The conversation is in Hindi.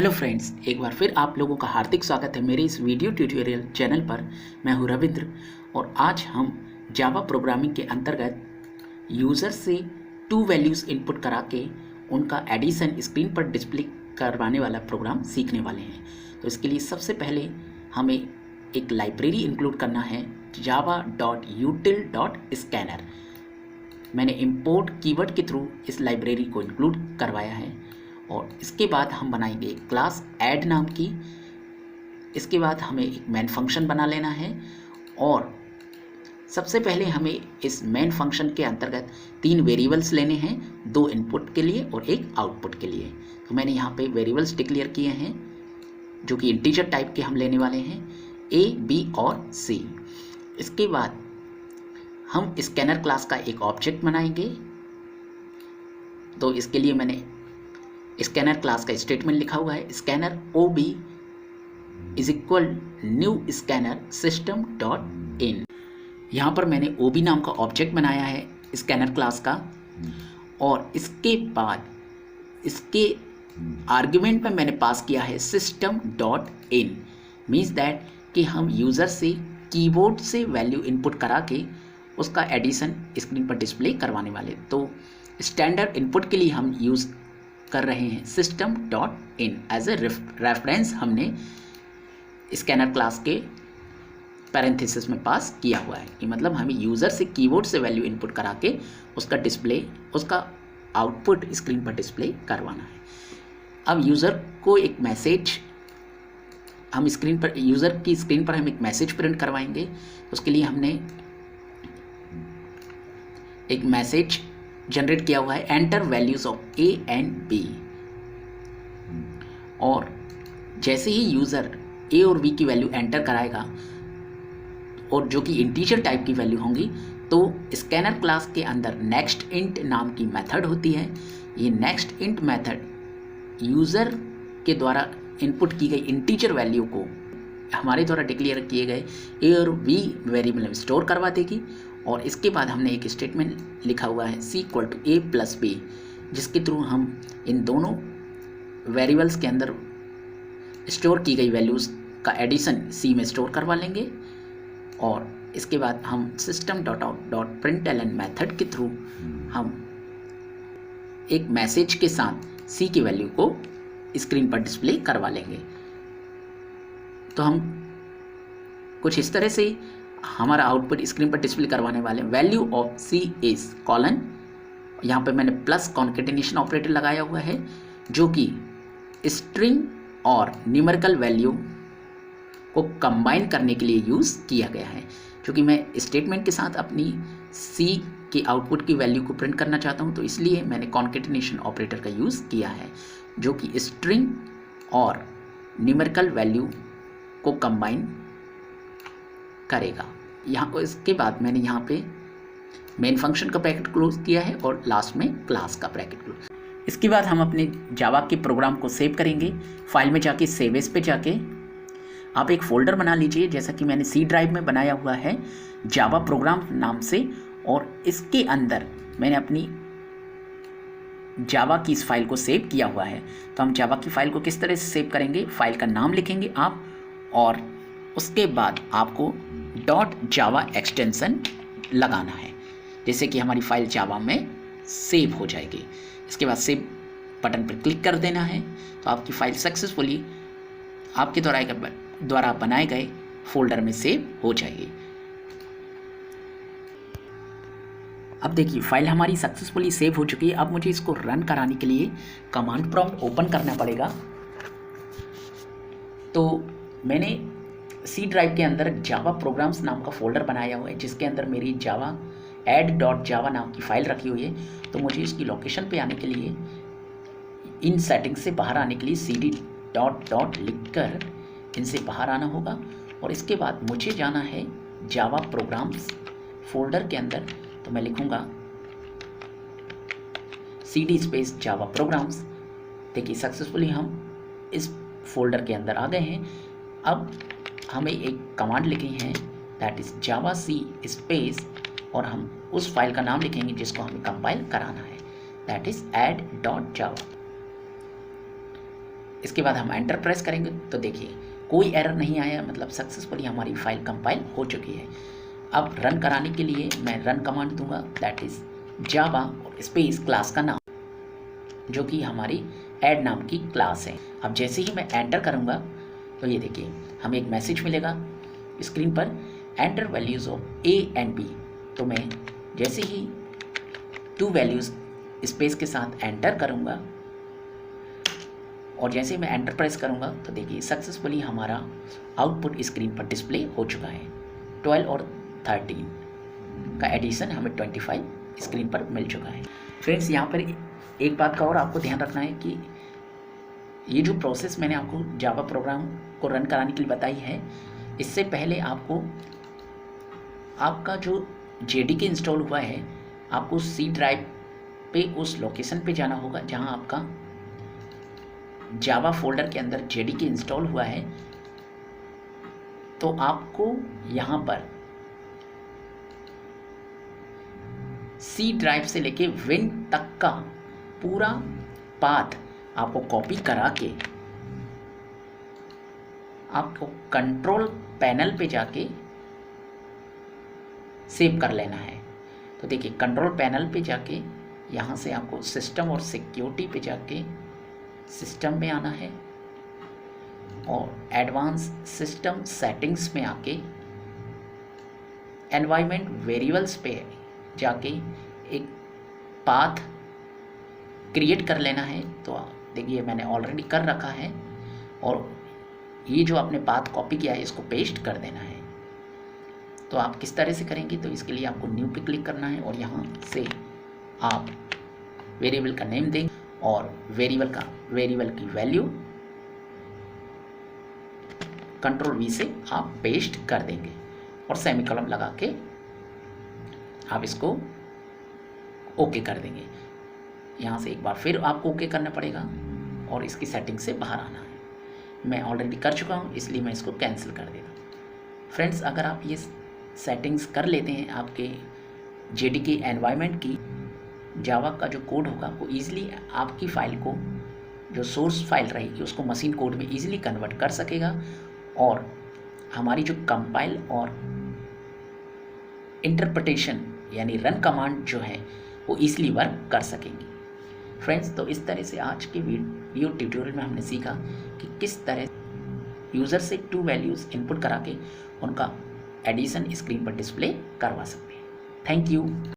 हेलो फ्रेंड्स, एक बार फिर आप लोगों का हार्दिक स्वागत है मेरे इस वीडियो ट्यूटोरियल चैनल पर। मैं हूं रविंद्र और आज हम जावा प्रोग्रामिंग के अंतर्गत यूज़र से टू वैल्यूज़ इनपुट करा के उनका एडिशन स्क्रीन पर डिस्प्ले करवाने वाला प्रोग्राम सीखने वाले हैं। तो इसके लिए सबसे पहले हमें एक लाइब्रेरी इंक्लूड करना है, java.util.scanner। मैंने इंपोर्ट कीवर्ड के थ्रू इस लाइब्रेरी को इंक्लूड करवाया है और इसके बाद हम बनाएंगे क्लास ऐड नाम की। इसके बाद हमें एक मेन फंक्शन बना लेना है और सबसे पहले हमें इस मेन फंक्शन के अंतर्गत 3 वेरिएबल्स लेने हैं, 2 इनपुट के लिए और 1 आउटपुट के लिए। तो मैंने यहाँ पे वेरिएबल्स डिक्लेयर किए हैं जो कि इंटीजर टाइप के हम लेने वाले हैं, a, b और c। इसके बाद हम स्कैनर क्लास का एक ऑब्जेक्ट बनाएंगे। तो इसके लिए मैंने स्कैनर क्लास का स्टेटमेंट लिखा हुआ है, scanner OB is equal new scanner system dot इन। यहाँ पर मैंने OB नाम का ऑब्जेक्ट बनाया है स्कैनर क्लास का और इसके बाद इसके आर्ग्यूमेंट में मैंने पास किया है system dot in. Means that कि हम यूज़र से कीबोर्ड से वैल्यू इनपुट करा के उसका एडिशन स्क्रीन पर डिस्प्ले करवाने वाले। तो स्टैंडर्ड इनपुट के लिए हम यूज़ कर रहे हैं system dot in. As a reference हमने स्कैनर क्लास के पैरेंथेसिस में पास किया हुआ है कि मतलब हमें यूज़र से कीबोर्ड से वैल्यू इनपुट करा के उसका आउटपुट स्क्रीन पर डिस्प्ले करवाना है। अब यूज़र को एक मैसेज हम यूज़र की स्क्रीन पर हम एक मैसेज प्रिंट करवाएंगे। उसके लिए हमने एक मैसेज जनरेट किया हुआ है, enter values of A and B। और जैसे ही यूज़र A और B की वैल्यू एंटर कराएगा और जो कि इंटीजर टाइप की वैल्यू होंगी, तो स्कैनर क्लास के अंदर नेक्स्ट इंट नाम की मेथड होती है। ये नेक्स्ट इंट मेथड यूज़र के द्वारा इनपुट की गई इंटीजर वैल्यू को हमारे द्वारा डिक्लेयर किए गए A और B वेरिएबल में स्टोर करवा देगी। और इसके बाद हमने एक स्टेटमेंट लिखा हुआ है C = A + B, जिसके थ्रू हम इन दोनों वेरिएबल्स के अंदर स्टोर की गई वैल्यूज़ का एडिशन C में स्टोर करवा लेंगे। और इसके बाद हम system.out.println मेथड के थ्रू हम एक मैसेज के साथ C की वैल्यू को स्क्रीन पर डिस्प्ले करवा लेंगे। तो हम कुछ इस तरह से हमारा आउटपुट स्क्रीन पर डिस्प्ले करवाने वाले। Value of C is colon, यहाँ पे मैंने प्लस कॉन्केटिनेशन ऑपरेटर लगाया हुआ है जो कि स्ट्रिंग और न्यूमेरिकल वैल्यू को कंबाइन करने के लिए यूज़ किया गया है। क्योंकि मैं स्टेटमेंट के साथ अपनी C के आउटपुट की वैल्यू को प्रिंट करना चाहता हूँ, तो इसलिए मैंने कॉन्केटिनेशन ऑपरेटर का यूज़ किया है जो कि स्ट्रिंग और न्यूमेरिकल वैल्यू को कंबाइन करेगा। यहाँ इसके बाद मैंने यहाँ पे मेन फंक्शन का ब्रैकेट क्लोज किया है और लास्ट में क्लास का ब्रैकेट क्लोज। इसके बाद हम अपने जावा के प्रोग्राम को सेव करेंगे। फाइल में जाके सेव एज पे जाके आप एक फ़ोल्डर बना लीजिए, जैसा कि मैंने C ड्राइव में बनाया हुआ है जावा प्रोग्राम नाम से। और इसके अंदर मैंने अपनी जावा की इस फाइल को सेव किया हुआ है। तो हम जावा की फ़ाइल को किस तरह से सेव करेंगे, फाइल का नाम लिखेंगे आप और उसके बाद आपको .java एक्सटेंशन लगाना है, जैसे कि हमारी फाइल जावा में सेव हो जाएगी। इसके बाद सेव बटन पर क्लिक कर देना है तो आपकी फ़ाइल सक्सेसफुली आपके द्वारा बनाए गए फोल्डर में सेव हो जाएगी। अब देखिए फाइल हमारी सक्सेसफुली सेव हो चुकी है। अब मुझे इसको रन कराने के लिए कमांड प्रॉम्प्ट ओपन करना पड़ेगा। तो मैंने C ड्राइव के अंदर जावा प्रोग्राम्स नाम का फ़ोल्डर बनाया हुआ है जिसके अंदर मेरी जावा add.java नाम की फ़ाइल रखी हुई है। तो मुझे इसकी लोकेशन पे आने के लिए, इन सेटिंग्स से बाहर आने के लिए cd डॉट लिखकर इनसे बाहर आना होगा। और इसके बाद मुझे जाना है जावा प्रोग्राम्स फोल्डर के अंदर। तो मैं लिखूँगा cd स्पेस जावा प्रोग्राम्स। देखिए सक्सेसफुली हम इस फोल्डर के अंदर आ गए हैं। अब हमें एक कमांड लिखनी है, that is Java C space, और हम उस फाइल का नाम लिखेंगे जिसको हमें कंपाइल कराना है, दैट इज़ add.java। इसके बाद हम एंटर प्रेस करेंगे तो देखिए कोई एरर नहीं आया, मतलब सक्सेसफुली हमारी फाइल कंपाइल हो चुकी है। अब रन कराने के लिए मैं रन कमांड दूंगा, that is Java space class का नाम, जो कि हमारी ऐड नाम की क्लास है। अब जैसे ही मैं एंटर करूंगा तो ये देखिए हमें एक मैसेज मिलेगा स्क्रीन पर, enter values of A and B. तो मैं जैसे ही 2 वैल्यूज़ स्पेस के साथ एंटर करूंगा और जैसे मैं एंटर प्रेस करूंगा तो देखिए सक्सेसफुली हमारा आउटपुट स्क्रीन पर डिस्प्ले हो चुका है। 12 और 13 का एडिशन हमें 25 स्क्रीन पर मिल चुका है। फ्रेंड्स, यहाँ पर एक बात का और आपको ध्यान रखना है कि ये जो प्रोसेस मैंने आपको जावा प्रोग्राम को रन कराने के लिए बताई है, इससे पहले आपको आपका जो JDK इंस्टॉल हुआ है, आपको C ड्राइव पे उस लोकेशन पे जाना होगा जहाँ आपका जावा फोल्डर के अंदर JDK इंस्टॉल हुआ है। तो आपको यहाँ पर C ड्राइव से लेके विन तक का पूरा पाथ आपको कॉपी करा के आपको कंट्रोल पैनल पे जाके सेव कर लेना है। तो देखिए कंट्रोल पैनल पे जाके यहाँ से आपको सिस्टम और सिक्योरिटी पे जाके सिस्टम में आना है और एडवांस सिस्टम सेटिंग्स में आके एनवायरनमेंट वेरिएबल्स पे जाके एक पाथ क्रिएट कर लेना है। तो देखिए मैंने ऑलरेडी कर रखा है और ये जो आपने पाथ कॉपी किया है इसको पेस्ट कर देना है। तो आप किस तरह से करेंगे, तो इसके लिए आपको न्यू पे क्लिक करना है और यहाँ से आप वेरिएबल का नेम देंगे और वेरिएबल की वैल्यू कंट्रोल V से आप पेस्ट कर देंगे और सेमीकोलन लगा के आप इसको ओके कर देंगे। यहाँ से एक बार फिर आपको ओके करना पड़ेगा और इसकी सेटिंग से बाहर आना है। मैं ऑलरेडी कर चुका हूँ इसलिए मैं इसको कैंसिल कर देता हूँ। फ्रेंड्स, अगर आप ये सेटिंग्स कर लेते हैं आपके JDK एनवायरनमेंट की, जावा का जो कोड होगा वो ईजिली आपकी फ़ाइल को, जो सोर्स फाइल रहेगी उसको मशीन कोड में ईजिली कन्वर्ट कर सकेगा और हमारी जो कंपाइल और इंटरप्रिटेशन यानी रन कमांड जो है वो ईजिली वर्क कर सकेंगी। फ्रेंड्स, तो इस तरह से आज के वीडियो ट्यूटोरियल में हमने सीखा कि किस तरह यूज़र से 2 वैल्यूज़ इनपुट करा के उनका एडिशन स्क्रीन पर डिस्प्ले करवा सकते हैं। Thank you.